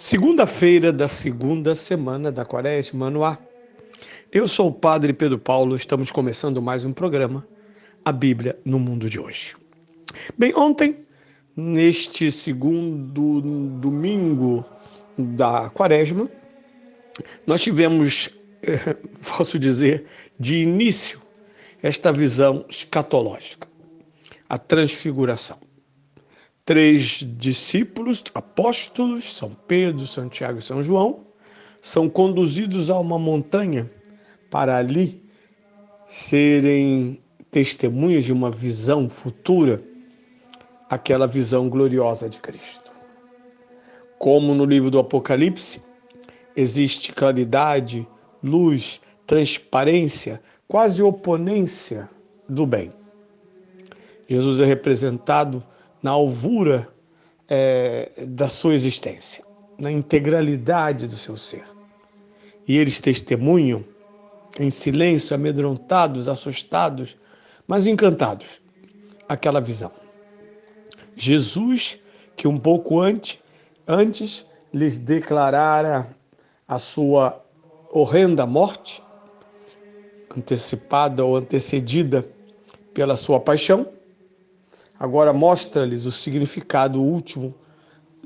Segunda-feira da segunda semana da Quaresma no ar. Eu sou o Padre Pedro Paulo, estamos começando mais um programa, A Bíblia no Mundo de Hoje. Bem, ontem, neste segundo domingo da Quaresma, nós tivemos, posso dizer, de início, esta visão escatológica, a transfiguração. 3 discípulos, apóstolos, São Pedro, Santiago e São João, são conduzidos a uma montanha para ali serem testemunhas de uma visão futura, aquela visão gloriosa de Cristo. Como no livro do Apocalipse, existe claridade, luz, transparência, quase oponência do bem. Jesus é representado na alvura da sua existência, na integralidade do seu ser. E eles testemunham em silêncio, amedrontados, assustados, mas encantados, aquela visão. Jesus, que um pouco antes lhes declarara a sua horrenda morte, antecipada ou antecedida pela sua paixão, agora mostra-lhes o significado último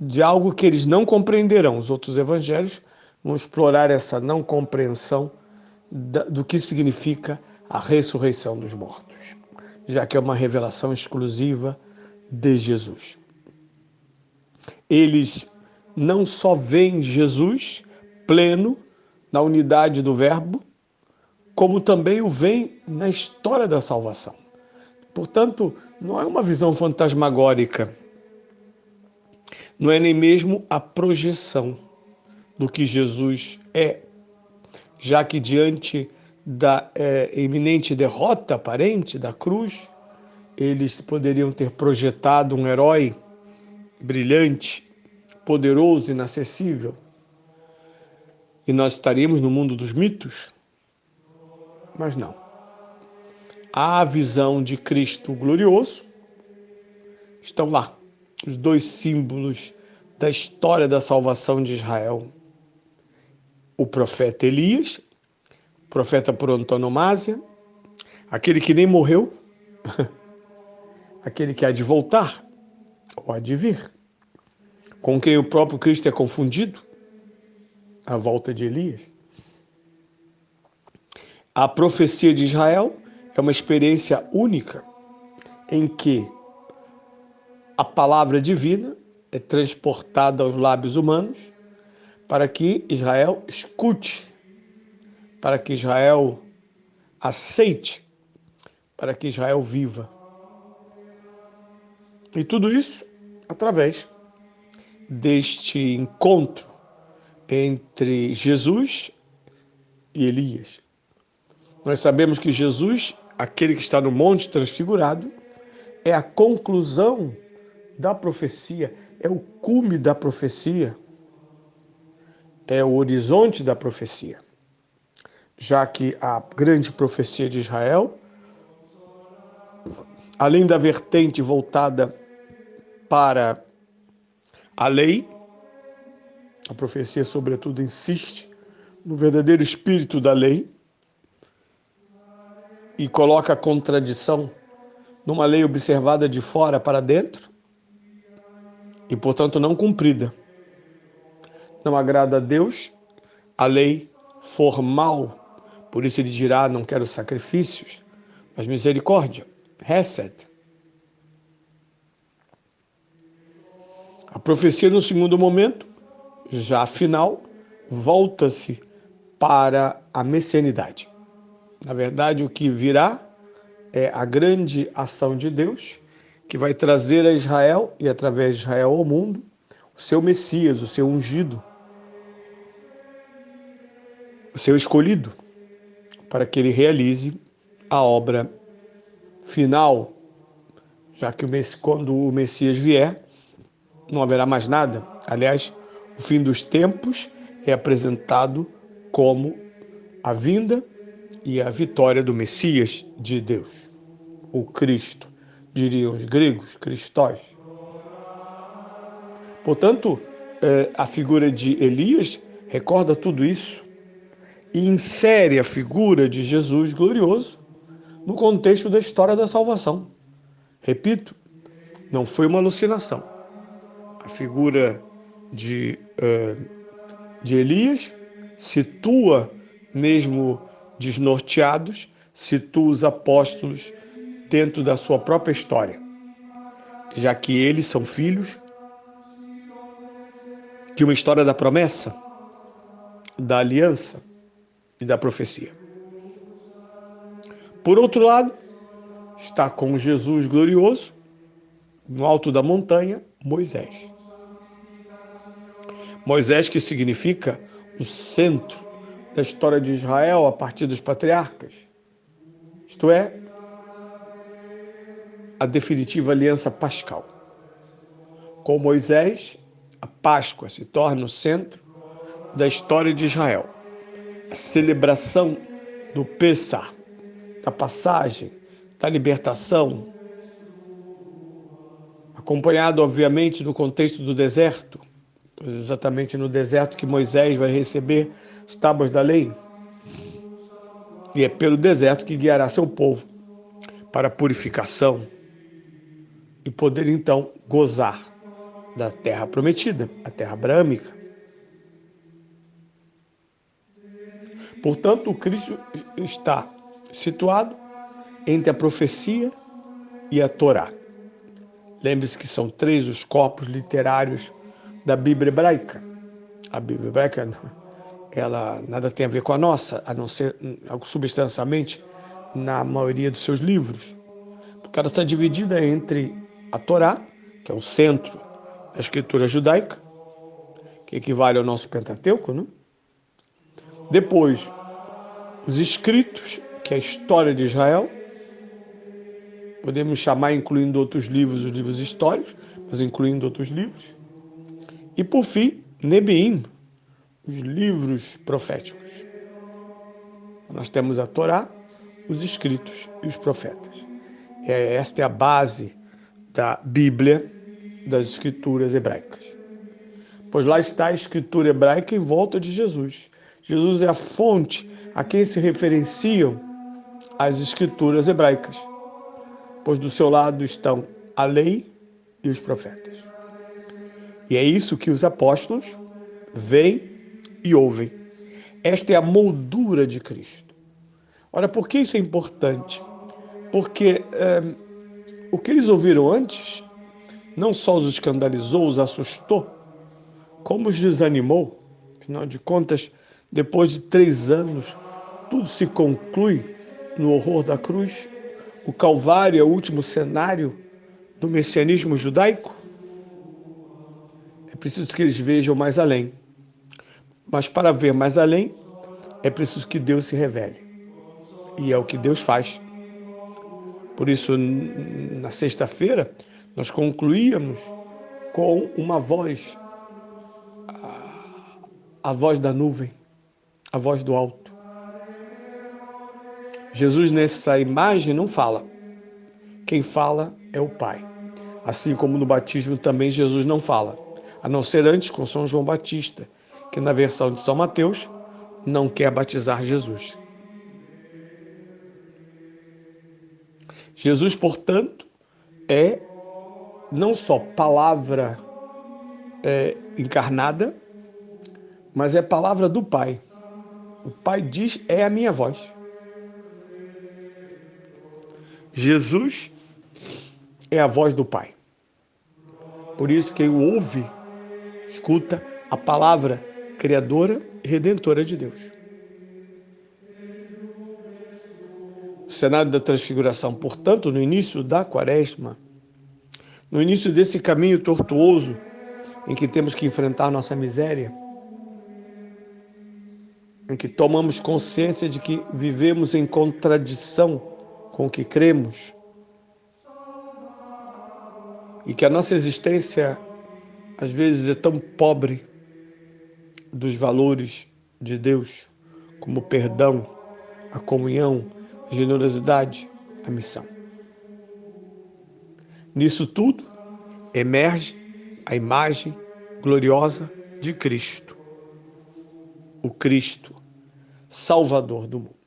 de algo que eles não compreenderão. Os outros evangelhos vão explorar essa não compreensão do que significa a ressurreição dos mortos, já que é uma revelação exclusiva de Jesus. Eles não só veem Jesus pleno na unidade do Verbo, como também o veem na história da salvação. Portanto, não é uma visão fantasmagórica, não é nem mesmo a projeção do que Jesus é, já que diante da iminente derrota aparente da cruz, eles poderiam ter projetado um herói brilhante, poderoso, inacessível, e nós estaríamos no mundo dos mitos, mas não. A visão de Cristo glorioso estão lá, os dois símbolos da história da salvação de Israel. O profeta Elias, profeta por antonomasia, aquele que nem morreu, aquele que há de voltar, ou há de vir, com quem o próprio Cristo é confundido, a volta de Elias. A profecia de Israel é uma experiência única em que a palavra divina é transportada aos lábios humanos para que Israel escute, para que Israel aceite, para que Israel viva. E tudo isso através deste encontro entre Jesus e Elias. Nós sabemos que Jesus, aquele que está no Monte Transfigurado, é a conclusão da profecia, é o cume da profecia, é o horizonte da profecia. Já que a grande profecia de Israel, além da vertente voltada para a lei, a profecia, sobretudo, insiste no verdadeiro espírito da lei e coloca a contradição numa lei observada de fora para dentro e, portanto, não cumprida. Não agrada a Deus a lei formal, por isso ele dirá: não quero sacrifícios, mas misericórdia, hesed. A profecia, no segundo momento, já final, volta-se para a messianidade. Na verdade, o que virá é a grande ação de Deus, que vai trazer a Israel, e através de Israel ao mundo, o seu Messias, o seu ungido, o seu escolhido, para que ele realize a obra final, já que quando o Messias vier, não haverá mais nada. Aliás, o fim dos tempos é apresentado como a vinda e a vitória do Messias de Deus, o Cristo, diriam os gregos, Christos. Portanto, a figura de Elias recorda tudo isso e insere a figura de Jesus glorioso no contexto da história da salvação. Repito, não foi uma alucinação. A figura de Elias situa, mesmo desnorteados, situa os apóstolos dentro da sua própria história, já que eles são filhos de uma história da promessa, da aliança e da profecia. Por outro lado, está com Jesus glorioso, no alto da montanha, Moisés. Moisés, que significa o centro da história de Israel a partir dos patriarcas, isto é, a definitiva aliança pascal. Com Moisés, a Páscoa se torna o centro da história de Israel. A celebração do Pessah, da passagem, da libertação, acompanhado, obviamente, do contexto do deserto, pois exatamente no deserto que Moisés vai receber as tábuas da lei. E é pelo deserto que guiará seu povo para a purificação e poder, então, gozar da terra prometida, a terra abraâmica. Portanto, o Cristo está situado entre a profecia e a Torá. Lembre-se que são 3 os corpos literários da Bíblia hebraica. A Bíblia hebraica, ela nada tem a ver com a nossa, a não ser substancialmente na maioria dos seus livros. Porque ela está dividida entre a Torá, que é o centro da escritura judaica, que equivale ao nosso Pentateuco, né? Depois, os escritos, que é a história de Israel, podemos chamar, incluindo outros livros, os livros históricos, mas incluindo outros livros. E, por fim, Nebiim, os livros proféticos. Nós temos a Torá, os escritos e os profetas. Esta é a base da Bíblia, das escrituras hebraicas. Pois lá está a escritura hebraica em volta de Jesus. Jesus é a fonte a quem se referenciam as escrituras hebraicas, pois do seu lado estão a lei e os profetas. E é isso que os apóstolos veem e ouvem. Esta é a moldura de Cristo. Ora, por que isso é importante? Porque o que eles ouviram antes não só os escandalizou, os assustou, como os desanimou. Afinal de contas, depois de 3 anos, tudo se conclui no horror da cruz. O Calvário é o último cenário do messianismo judaico. É preciso que eles vejam mais além. Mas para ver mais além, é preciso que Deus se revele. E é o que Deus faz. Por isso, na sexta-feira, nós concluíamos com uma voz, a voz da nuvem, a voz do alto. Jesus, nessa imagem, não fala. Quem fala é o Pai. Assim como no batismo também Jesus não fala, a não ser antes com São João Batista, que na versão de São Mateus não quer batizar Jesus. Jesus, portanto, é não só palavra encarnada, mas é palavra do Pai. O Pai diz, é a minha voz. Jesus é a voz do Pai. Por isso, quem o ouve, escuta a palavra criadora e redentora de Deus. O cenário da transfiguração, portanto, no início da quaresma, no início desse caminho tortuoso em que temos que enfrentar nossa miséria, em que tomamos consciência de que vivemos em contradição com o que cremos e que a nossa existência às vezes é tão pobre dos valores de Deus, como o perdão, a comunhão, a generosidade, a missão. Nisso tudo emerge a imagem gloriosa de Cristo, o Cristo, Salvador do mundo.